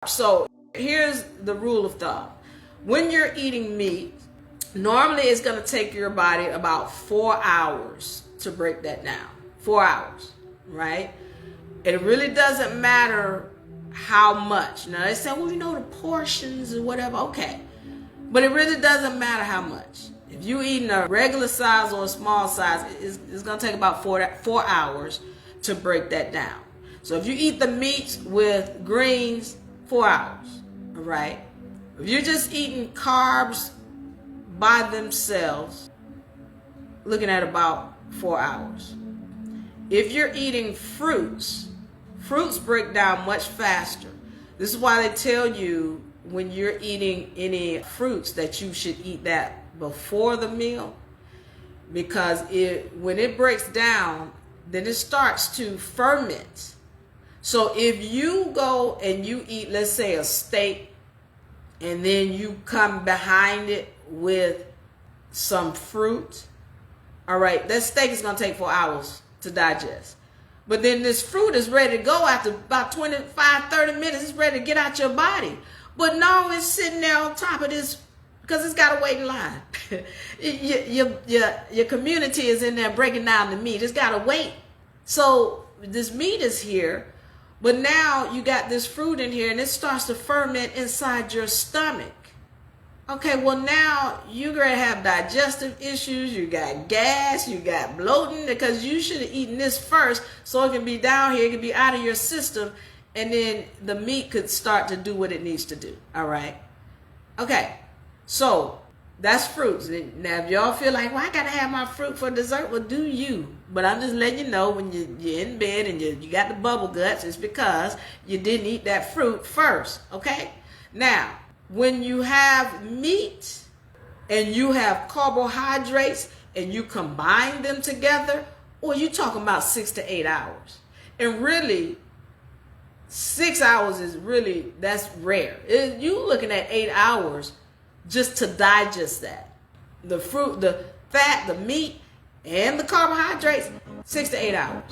So here's the rule of thumb. When you're eating meat, normally it's going to take your body about 4 hours to break that down. 4 hours, right? It really doesn't matter how much. Now they say, well, you know, the portions or whatever. Okay. But it really doesn't matter how much. If you're eating a regular size or a small size, it's going to take about 4 hours to break that down. So if you eat the meats with greens, 4 hours, all right? If you're just eating carbs by themselves, looking at about 4 hours. If you're eating fruits break down much faster. This is why they tell you when you're eating any fruits that you should eat that before the meal, because when it breaks down, then it starts to ferment. So if you go and you eat, let's say, a steak, and then you come behind it with some fruit, all right, that steak is going to take 4 hours to digest. But then this fruit is ready to go after about 25, 30 minutes. It's ready to get out your body. But no, it's sitting there on top of this because it's got to wait in line. Your community is in there breaking down the meat. It's got to wait. So this meat is here, but now you got this fruit in here and it starts to ferment inside your stomach. Okay, well now you're going to have digestive issues, you got gas, you got bloating, because you should have eaten this first so it can be down here, it can be out of your system, and then the meat could start to do what it needs to do, all right? Okay, so that's fruits. Now if y'all feel like, well, I got to have my fruit for dessert, well, do you. But I'm just letting you know when you're in bed and you got the bubble guts, it's because you didn't eat that fruit first, okay? Now, when you have meat and you have carbohydrates and you combine them together, or you talking about 6 to 8 hours. And really, 6 hours is really, that's rare. You looking at 8 hours just to digest that. The fruit, the fat, the meat, and the carbohydrates, 6 to 8 hours.